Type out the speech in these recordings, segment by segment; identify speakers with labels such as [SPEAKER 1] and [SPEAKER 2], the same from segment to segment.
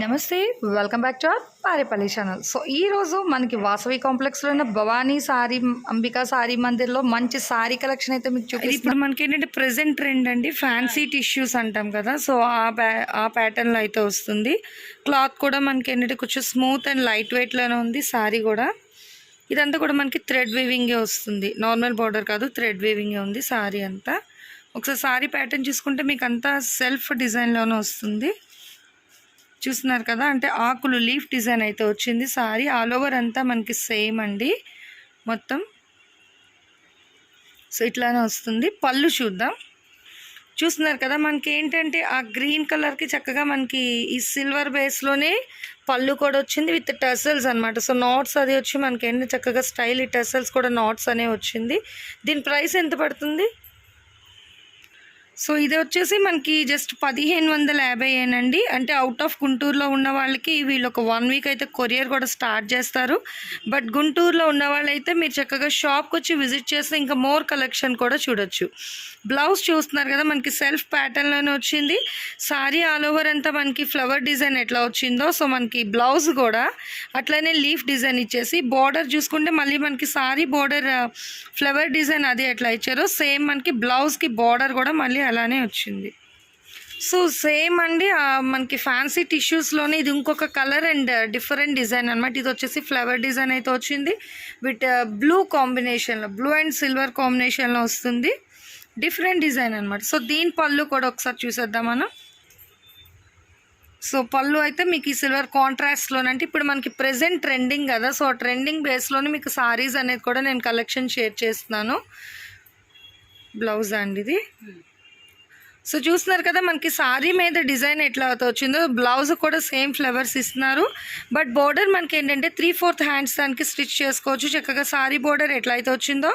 [SPEAKER 1] నమస్తే, welcome back to our Parepalli channel. So ఈరోజు మనకి వాసవి కాంప్లెక్స్లో ఉన్న భవానీ సారీ అంబికా సారీ మందిర్లో మంచి సారీ కలెక్షన్ అయితే మీకు చూపిస్తాను. ఇప్పుడు మనకి ఏంటంటే ప్రెసెంట్ ట్రెండ్ అండి, ఫ్యాన్సీ టిష్యూస్ అంటాం కదా. సో ఆ ప్యాటర్న్లో అయితే వస్తుంది. క్లాత్ కూడా మనకి ఏంటంటే కొంచెం స్మూత్ అండ్ లైట్ వెయిట్లోనే ఉంది. సారీ కూడా ఇదంతా కూడా మనకి థ్రెడ్ వీవింగే వస్తుంది, నార్మల్ బార్డర్ కాదు, థ్రెడ్ వీవింగే ఉంది సారీ అంతా. ఒకసారి సారీ ప్యాటర్న్ చూసుకుంటే మీకు అంతా సెల్ఫ్ డిజైన్లోనే వస్తుంది. చూస్తున్నారు కదా, అంటే ఆకులు లీఫ్ డిజైన్ అయితే వచ్చింది. సారీ ఆల్ ఓవర్ అంతా మనకి సేమ్ అండి మొత్తం. సో ఇట్లానే వస్తుంది. పళ్ళు చూద్దాం. చూస్తున్నారు కదా, మనకి ఏంటంటే ఆ గ్రీన్ కలర్కి చక్కగా మనకి ఈ సిల్వర్ బేస్లోనే పళ్ళు కూడా వచ్చింది విత్ టెసల్స్ అనమాట. సో నాట్స్ అది వచ్చి మనకి ఏంటి చక్కగా స్టైల్, ఈ టెసల్స్ కూడా నాట్స్ అనే వచ్చింది. దీని ప్రైస్ ఎంత పడుతుంది? సో ఇది వచ్చేసి మనకి జస్ట్ 1550 అండి. అంటే అవుట్ ఆఫ్ గుంటూరులో ఉన్న వాళ్ళకి వీళ్ళు ఒక 1 వీక్ అయితే కొరియర్ కూడా స్టార్ట్ చేస్తారు. బట్ గుంటూరులో ఉన్న వాళ్ళైతే మీరు చక్కగా షాప్కి వచ్చి విజిట్ చేస్తే ఇంకా మోర్ కలెక్షన్ కూడా చూడొచ్చు. బ్లౌజ్ చూస్తున్నారు కదా, మనకి సెల్ఫ్ ప్యాటర్న్లోనే వచ్చింది. సారీ ఆల్ ఓవర్ అంతా మనకి ఫ్లవర్ డిజైన్ ఎట్లా వచ్చిందో, సో మనకి బ్లౌజ్ కూడా అట్లనే లీఫ్ డిజైన్ ఇచ్చేసి, బార్డర్ చూసుకుంటే మళ్ళీ మనకి సారీ బార్డర్ ఫ్లవర్ డిజైన్ అది ఎట్లా ఇచ్చారో సేమ్ మనకి బ్లౌజ్కి బార్డర్ కూడా మళ్ళీ అలానే వచ్చింది. సో సేమ్ అండి, మనకి ఫ్యాన్సీ టిష్యూస్లోనే ఇది ఇంకొక కలర్ అండ్ డిఫరెంట్ డిజైన్ అనమాట. ఇది వచ్చేసి ఫ్లవర్ డిజైన్ అయితే వచ్చింది విత్ బ్లూ కాంబినేషన్లో, బ్లూ అండ్ సిల్వర్ కాంబినేషన్లో వస్తుంది. డిఫరెంట్ డిజైన్ అనమాట. సో దీని పళ్ళు కూడా ఒకసారి చూసేద్దాం మనం. సో పళ్ళు అయితే మీకు ఈ సిల్వర్ కాంట్రాస్ట్లోనంటే ఇప్పుడు మనకి ప్రెజెంట్ ట్రెండింగ్ కదా, సో ట్రెండింగ్ బేస్లోనే మీకు సారీస్ అనేది కూడా నేను కలెక్షన్ షేర్ చేస్తున్నాను. బ్లౌజ్ అండి ఇది. సో చూస్తున్నారు కదా, మనకి సారీ మీద డిజైన్ ఎట్లా అయితే వచ్చిందో బ్లౌజ్ కూడా సేమ్ ఫ్లవర్స్ ఇస్తున్నారు. బట్ బోర్డర్ మనకి ఏంటంటే 3/4 హ్యాండ్స్ దానికి స్టిచ్ చేసుకోవచ్చు చక్కగా. సారీ బోర్డర్ ఎట్లా అయితే వచ్చిందో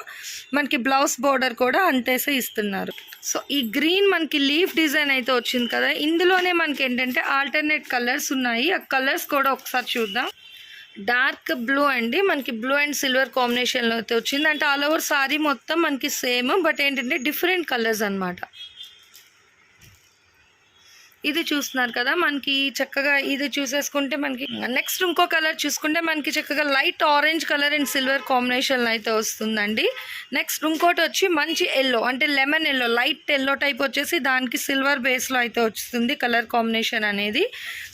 [SPEAKER 1] మనకి బ్లౌజ్ బోర్డర్ కూడా అంతేసే ఇస్తున్నారు. సో ఈ గ్రీన్ మనకి లీఫ్ డిజైన్ అయితే వచ్చింది కదా, ఇందులోనే మనకి ఏంటంటే ఆల్టర్నేట్ కలర్స్ ఉన్నాయి. ఆ కలర్స్ కూడా ఒకసారి చూద్దాం. డార్క్ బ్లూ అండి, మనకి బ్లూ అండ్ సిల్వర్ కాంబినేషన్లో అయితే వచ్చింది. అంటే ఆల్ ఓవర్ సారీ మొత్తం మనకి సేమ్, బట్ ఏంటంటే డిఫరెంట్ కలర్స్ అనమాట. ఇది చూస్తున్నారు కదా, మనకి చక్కగా ఇది చూసేసుకుంటే మనకి నెక్స్ట్ ఇంకో కలర్ చూసుకుంటే మనకి చక్కగా light orange colour and silver కాంబినేషన్లో అయితే వస్తుందండి. నెక్స్ట్ ఇంకోటి వచ్చి మంచి ఎల్లో, అంటే lemon yellow, light yellow type వచ్చేసి దానికి సిల్వర్ బేస్లో అయితే వస్తుంది కలర్ కాంబినేషన్ అనేది.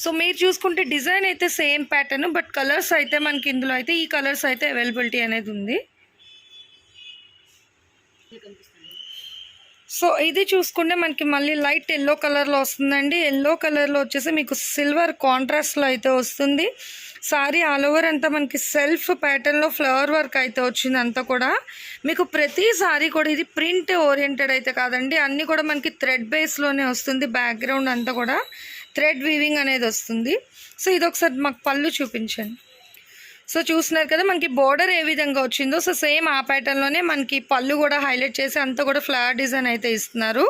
[SPEAKER 1] సో మీరు చూసుకుంటే డిజైన్ అయితే సేమ్ ప్యాటర్న్, బట్ కలర్స్ అయితే మనకి ఇందులో అయితే ఈ కలర్స్ అయితే అవైలబిలిటీ అనేది ఉంది. సో ఇది చూసుకుంటే మనకి మళ్ళీ లైట్ ఎల్లో కలర్లో వస్తుందండి. ఎల్లో కలర్లో వచ్చేసి మీకు సిల్వర్ కాంట్రాస్ట్లో అయితే వస్తుంది. సారీ ఆల్ ఓవర్ అంతా మనకి సెల్ఫ్ ప్యాటర్న్లో ఫ్లవర్ వర్క్ అయితే వచ్చింది అంతా కూడా. మీకు ప్రతి సారీ కూడా ఇది ప్రింట్ ఓరియంటెడ్ అయితే కాదండి, అన్నీ కూడా మనకి థ్రెడ్ బేస్లోనే వస్తుంది. బ్యాక్గ్రౌండ్ అంతా కూడా థ్రెడ్ వీవింగ్ అనేది వస్తుంది. సో ఇది ఒకసారి మాకు పళ్ళు చూపించండి. సో చూస్తున్నారు కదా, మనకి బోర్డర్ ఏ విధంగా వచ్చిందో సో సేమ్ ఆ ప్యాటర్న్లోనే మనకి పళ్ళు కూడా హైలైట్ చేసి అంతా కూడా ఫ్లవర్ డిజైన్ అయితే ఇస్తున్నారు.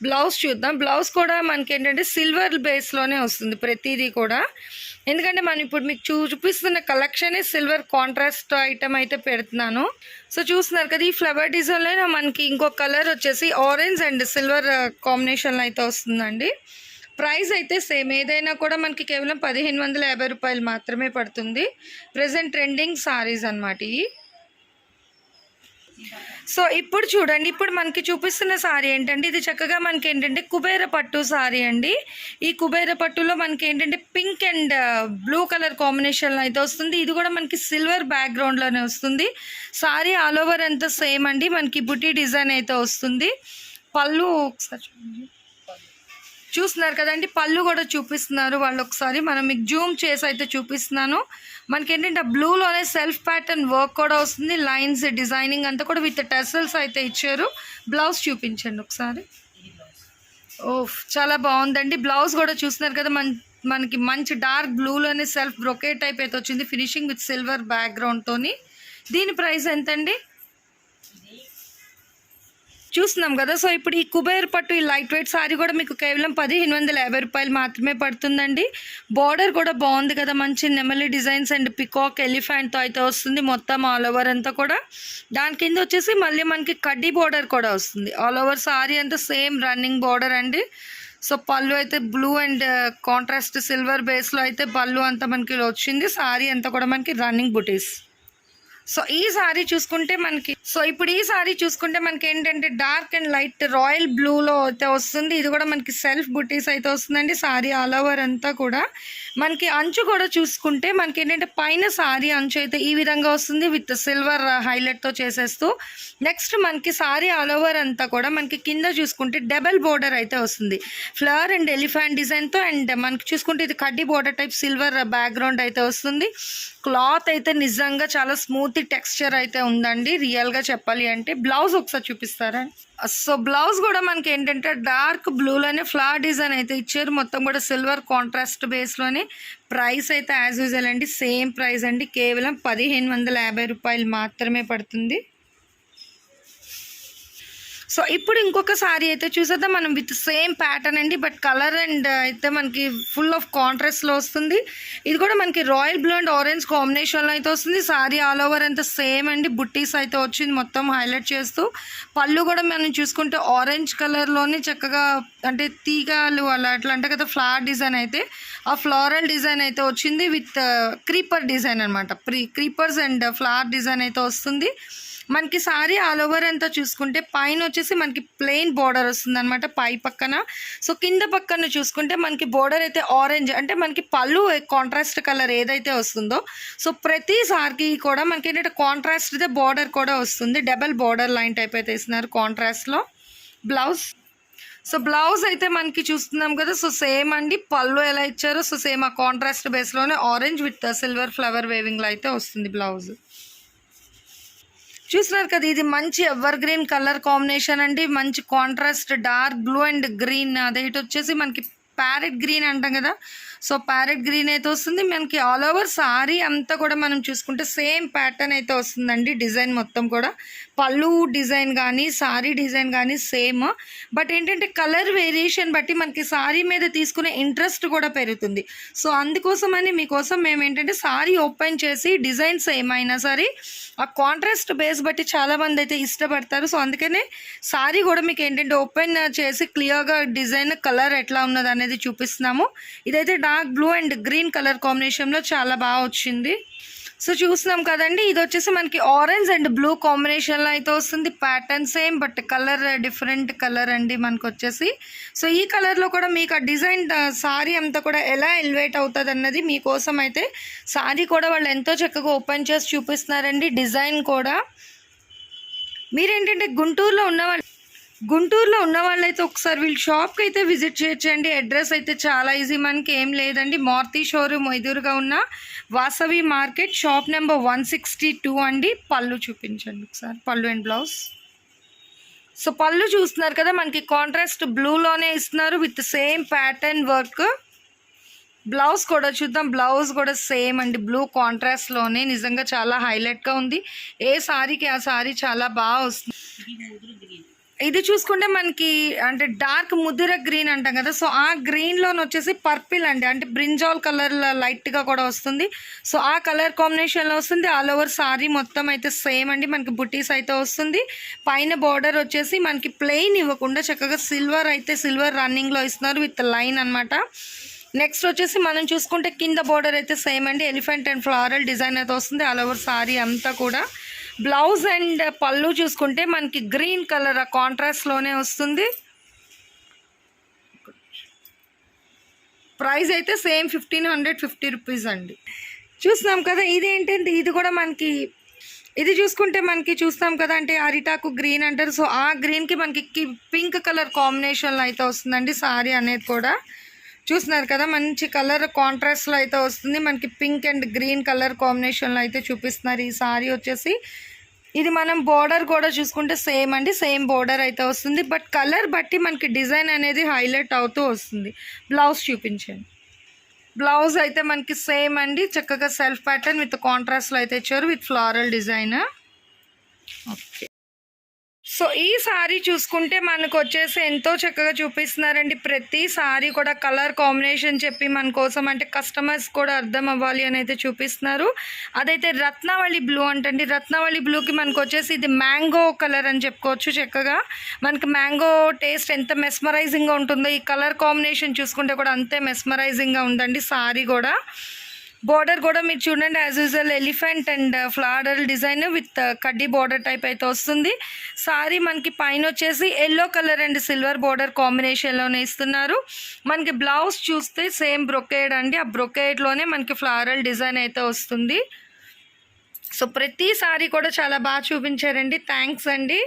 [SPEAKER 1] బ్లౌజ్ చూద్దాం. బ్లౌజ్ కూడా మనకి ఏంటంటే సిల్వర్ బేస్లోనే వస్తుంది ప్రతిదీ కూడా. ఎందుకంటే మనం ఇప్పుడు మీకు చూపిస్తున్న కలెక్షనే సిల్వర్ కాంట్రాస్ట్ ఐటమ్ అయితే పెడుతున్నాను. సో చూస్తున్నారు కదా, ఈ ఫ్లవర్ డిజైన్లో మనకి ఇంకో కలర్ వచ్చేసి ఆరెంజ్ అండ్ సిల్వర్ కాంబినేషన్లో అయితే వస్తుందండి. ప్రైస్ అయితే సేమ్, ఏదైనా కూడా మనకి కేవలం 1550 రూపాయలు మాత్రమే పడుతుంది. ప్రెజెంట్ ట్రెండింగ్ సారీస్ అన్నమాట ఇవి. సో ఇప్పుడు చూడండి, ఇప్పుడు మనకి చూపిస్తున్న సారీ ఏంటంటే ఇది చక్కగా మనకి ఏంటంటే కుబేర పట్టు సారీ అండి. ఈ కుబేర పట్టులో మనకి ఏంటంటే పింక్ అండ్ బ్లూ కలర్ కాంబినేషన్లో అయితే వస్తుంది. ఇది కూడా మనకి సిల్వర్ బ్యాక్గ్రౌండ్లోనే వస్తుంది. సారీ ఆల్ ఓవర్ అంతా సేమ్ అండి, మనకి బుటీ డిజైన్ అయితే వస్తుంది. పళ్ళు ఒకసారి చూడండి. చూస్తున్నారు కదండి, పళ్ళు కూడా చూపిస్తున్నారు వాళ్ళు. ఒకసారి మనం మీకు జూమ్ చేసి అయితే చూపిస్తున్నాను. మనకి ఏంటంటే బ్లూలోనే సెల్ఫ్ ప్యాటర్న్ వర్క్ కూడా వస్తుంది. లైన్స్ డిజైనింగ్ అంతా కూడా విత్ టెసల్స్ అయితే ఇచ్చారు. బ్లౌజ్ చూపించండి ఒకసారి. ఓహ్ చాలా బాగుందండి. బ్లౌజ్ కూడా చూస్తున్నారు కదా, మనకి మంచి డార్క్ బ్లూలోనే సెల్ఫ్ బ్రొకేట్ టైప్ అయితే వచ్చింది, ఫినిషింగ్ విత్ సిల్వర్ బ్యాక్గ్రౌండ్తోని. దీని ప్రైస్ ఎంతండి? చూస్తున్నాం కదా. సో ఇప్పుడు ఈ కుబేర్ పట్టు ఈ లైట్ వెయిట్ సారీ కూడా మీకు కేవలం 1550 రూపాయలు మాత్రమే పడుతుందండి. బార్డర్ కూడా బాగుంది కదా, మంచి నెమలి డిజైన్స్ అండ్ పికాక్ ఎలిఫెంట్తో అయితే వస్తుంది మొత్తం ఆల్ ఓవర్ అంతా కూడా. దాని కింద వచ్చేసి మళ్ళీ మనకి కడ్డీ బార్డర్ కూడా వస్తుంది. ఆల్ ఓవర్ సారీ అంతా సేమ్ రన్నింగ్ బార్డర్ అండి. సో పళ్ళు అయితే బ్లూ అండ్ కాంట్రాస్ట్ సిల్వర్ బేస్లో అయితే పళ్ళు అంతా మనకి వచ్చింది. సారీ అంతా కూడా మనకి రన్నింగ్ బుటీస్. సో ఈ సారీ చూసుకుంటే మనకి ఇప్పుడు ఈ సారీ చూసుకుంటే మనకి ఏంటంటే డార్క్ అండ్ లైట్ రాయల్ బ్లూలో అయితే వస్తుంది. ఇది కూడా మనకి సెల్ఫ్ బుటీస్ అయితే వస్తుందండి. సారీ ఆల్ ఓవర్ అంతా కూడా మనకి అంచు కూడా చూసుకుంటే మనకి ఏంటంటే పైన సారీ అంచు అయితే ఈ విధంగా వస్తుంది విత్ సిల్వర్ హైలైట్తో చేసేస్తూ. నెక్స్ట్ మనకి సారీ ఆల్ ఓవర్ అంతా కూడా మనకి కింద చూసుకుంటే డబల్ బోర్డర్ అయితే వస్తుంది ఫ్లవర్ అండ్ ఎలిఫెంట్ డిజైన్తో. అండ్ మనకి చూసుకుంటే ఇది కడ్డీ బోర్డర్ టైప్ సిల్వర్ బ్యాక్గ్రౌండ్ అయితే వస్తుంది. క్లాత్ అయితే నిజంగా చాలా స్మూత్ టెక్స్చర్ అయితే ఉందండి రియల్గా చెప్పాలి అంటే. బ్లౌజ్ ఒకసారి చూపిస్తారా? సో బ్లౌజ్ కూడా మనకి ఏంటంటే డార్క్ బ్లూలోనే ఫ్లవర్ డిజైన్ అయితే ఇచ్చారు. మొత్తం కూడా సిల్వర్ కాంట్రాస్ట్ బేస్లోనే. ప్రైస్ అయితే యాజ్ యూజువల్ అండి సేమ్ ప్రైస్ అండి, కేవలం 1550 రూపాయలు మాత్రమే పడుతుంది. సో ఇప్పుడు ఇంకొక సారీ అయితే చూసేద్దాం మనం విత్ సేమ్ ప్యాటర్న్ అండి, బట్ కలర్ అండ్ అయితే మనకి ఫుల్ ఆఫ్ కాంట్రాస్ట్లో వస్తుంది. ఇది కూడా మనకి రాయల్ బ్లూ అండ్ ఆరెంజ్ కాంబినేషన్లో అయితే వస్తుంది. సారీ ఆల్ ఓవర్ అంతా సేమ్ అండి, బుట్టీస్ అయితే వచ్చింది మొత్తం హైలైట్ చేస్తూ. పళ్ళు కూడా మనం చూసుకుంటే ఆరెంజ్ కలర్లోనే చక్కగా అంటే తీగలు అలా అట్లా అంటే కదా ఫ్లవర్ డిజైన్ అయితే ఆ ఫ్లోరల్ డిజైన్ అయితే వచ్చింది విత్ క్రీపర్ డిజైన్ అనమాట. క్రీపర్స్ అండ్ ఫ్లవర్ డిజైన్ అయితే వస్తుంది మనకి. సారీ ఆల్ ఓవర్ అంతా చూసుకుంటే పైన వచ్చేసి మనకి ప్లెయిన్ బోర్డర్ వస్తుంది అనమాట పై పక్కన. సో కింద పక్కన చూసుకుంటే మనకి బోర్డర్ అయితే ఆరెంజ్ అంటే మనకి పళ్ళు కాంట్రాస్ట్ కలర్ ఏదైతే వస్తుందో సో ప్రతి సారికి కూడా మనకి ఏంటంటే కాంట్రాస్ట్ అయితే బోర్డర్ కూడా వస్తుంది. డబల్ బోర్డర్ లైన్ టైప్ అయితే ఇస్తున్నారు కాంట్రాస్ట్లో. బ్లౌజ్ సో బ్లౌజ్ అయితే మనకి చూస్తున్నాం కదా, సో సేమ్ అండి పళ్ళు ఎలా ఇచ్చారో సో సేమ్ ఆ కాంట్రాస్ట్ బేస్లోనే ఆరెంజ్ విత్ సిల్వర్ ఫ్లవర్ వేవింగ్లో అయితే వస్తుంది బ్లౌజ్. చూస్తున్నారు కదా, ఇది మంచి ఎవర్ గ్రీన్ కలర్ కాంబినేషన్ అండి, మంచి contrast dark blue and green. అదే ఇటు వచ్చేసి మనకి ప్యారెట్ గ్రీన్ అంటాం కదా, సో ప్యారెట్ గ్రీన్ అయితే వస్తుంది మనకి. ఆల్ ఓవర్ సారీ అంతా కూడా మనం చూసుకుంటే సేమ్ ప్యాటర్న్ అయితే వస్తుందండి. డిజైన్ మొత్తం కూడా పళ్ళు డిజైన్ కానీ సారీ డిజైన్ కానీ సేమ్, బట్ ఏంటంటే కలర్ వేరియేషన్ బట్టి మనకి సారీ మీద తీసుకునే ఇంట్రెస్ట్ కూడా పెరుగుతుంది. సో అందుకోసమని మీకోసం మేము ఏంటంటే సారీ ఓపెన్ చేసి డిజైన్స్ ఏమైనా సరే ఆ కాంట్రాస్ట్ బేస్ బట్టి చాలామంది అయితే ఇష్టపడతారు. సో అందుకనే సారీ కూడా మీకు ఏంటంటే ఓపెన్ చేసి క్లియర్గా డిజైన్ కలర్ ఎట్లా ఉన్నది అనేది చూపిస్తున్నాము. ఇదైతే dark blue and green colour కాంబినేషన్లో చాలా బాగా వచ్చింది. సో చూస్తున్నాం కదండి, ఇది వచ్చేసి మనకి ఆరెంజ్ అండ్ బ్లూ కాంబినేషన్లో అయితే వస్తుంది. Pattern same but colour different colour అండి మనకు వచ్చేసి. సో ఈ కలర్లో కూడా మీకు ఆ డిజైన్ సారీ అంతా కూడా ఎలా ఎలివేట్ అవుతుంది అన్నది మీకోసం అయితే సారీ కూడా వాళ్ళు ఎంతో చక్కగా ఓపెన్ చేసి చూపిస్తున్నారండి. డిజైన్ కూడా మీరేంటంటే గుంటూరులో ఉన్న వాళ్ళైతే ఒకసారి వీళ్ళ షాప్కి అయితే విజిట్ చేయొచ్చండి. అడ్రస్ అయితే చాలా ఈజీ, మనకి ఏం లేదండి. మారుతి షోరూమ్ ఎదురుగా ఉన్న వాసవి మార్కెట్, షాప్ నెంబర్ 162 అండి. పళ్ళు చూపించండి ఒకసారి, పళ్ళు అండ్ బ్లౌజ్. సో పళ్ళు చూస్తున్నారు కదా, మనకి కాంట్రాస్ట్ బ్లూలోనే ఇస్తున్నారు with same pattern work. Blouse కూడా చూద్దాం, బ్లౌజ్ కూడా సేమ్ అండి బ్లూ కాంట్రాస్ట్లోనే. నిజంగా చాలా హైలైట్గా ఉంది. ఏ సారీకి ఆ సారీ చాలా బాగా వస్తుంది. ఇది చూసుకుంటే మనకి అంటే డార్క్ ముద్దుర గ్రీన్ అంటాం కదా, సో ఆ గ్రీన్లోని వచ్చేసి పర్పిల్ అండి, అంటే బ్రింజాల్ కలర్ లైట్గా కూడా వస్తుంది. సో ఆ కలర్ కాంబినేషన్లో వస్తుంది. ఆల్ ఓవర్ సారీ మొత్తం అయితే సేమ్ అండి, మనకి బుటీస్ అయితే వస్తుంది. పైన బార్డర్ వచ్చేసి మనకి ప్లెయిన్ ఇవ్వకుండా చక్కగా సిల్వర్ రన్నింగ్లో ఇస్తున్నారు విత్ లైన్ అనమాట. నెక్స్ట్ వచ్చేసి మనం చూసుకుంటే కింద బార్డర్ అయితే సేమ్ అండి, ఎలిఫెంట్ అండ్ ఫ్లోరల్ డిజైన్ అయితే వస్తుంది ఆల్ ఓవర్ సారీ అంతా కూడా. బ్లౌజ్ అండ్ పళ్ళు చూసుకుంటే మనకి గ్రీన్ కలర్ కాంట్రాస్ట్లోనే వస్తుంది. ప్రైస్ అయితే సేమ్ 1550 రూపీస్ అండి. చూస్తున్నాం కదా, ఇది ఏంటంటే ఇది కూడా మనకి ఇది చూసుకుంటే మనకి చూస్తాం కదా అంటే అరిటాకు గ్రీన్ అంటారు. సో ఆ గ్రీన్కి మనకి పింక్ కలర్ కాంబినేషన్లో అయితే వస్తుందండి సారీ అనేది కూడా. చూస్తున్నారు కదా, మంచి కలర్ కాంట్రాస్ట్లో అయితే వస్తుంది. మనకి పింక్ అండ్ గ్రీన్ కలర్ కాంబినేషన్లో అయితే చూపిస్తున్నారు ఈ సారీ వచ్చేసి. ఇది మనం బోర్డర్ కూడా చూసుకుంటే సేమ్ అండి, సేమ్ బోర్డర్ అయితే వస్తుంది. బట్ కలర్ బట్టి మనకి డిజైన్ అనేది హైలైట్ అవుతూ వస్తుంది. బ్లౌజ్ చూపించండి. బ్లౌజ్ అయితే మనకి సేమ్ అండి, చక్కగా సెల్ఫ్ ప్యాటర్న్ విత్ కాంట్రాస్ట్లో అయితే ఇచ్చారు with floral design. Okay, so ఈ సారీ చూసుకుంటే మనకు వచ్చేసి ఎంతో చక్కగా చూపిస్తున్నారండి. ప్రతి సారీ కూడా కలర్ కాంబినేషన్ చెప్పి మన కోసం అంటే కస్టమర్స్ కూడా అర్థం అవ్వాలి అని అయితే చూపిస్తున్నారు. అదైతే రత్నావళి బ్లూ అంటండి. రత్నావళి బ్లూకి మనకు వచ్చేసి ఇది మ్యాంగో కలర్ అని చెప్పుకోవచ్చు. చక్కగా మనకి మ్యాంగో టేస్ట్ ఎంత మెస్మరైజింగ్గా ఉంటుందో ఈ కలర్ కాంబినేషన్ చూసుకుంటే కూడా అంతే మెస్మరైజింగ్గా ఉందండి సారీ కూడా. బోర్డర్ కూడా మీరు చూడండి as usual elephant and floral design with కడ్డీ బోర్డర్ టైప్ అయితే వస్తుంది. సారీ మనకి పైన వచ్చేసి yellow colour and silver border కాంబినేషన్లోనే ఇస్తున్నారు. మనకి బ్లౌజ్ చూస్తే సేమ్ బ్రొకేడ్ అండి. ఆ బ్రొకేడ్లోనే మనకి ఫ్లవరల్ డిజైన్ అయితే వస్తుంది. సో ప్రతి సారీ కూడా చాలా బాగా చూపించారండి. థ్యాంక్స్ అండి.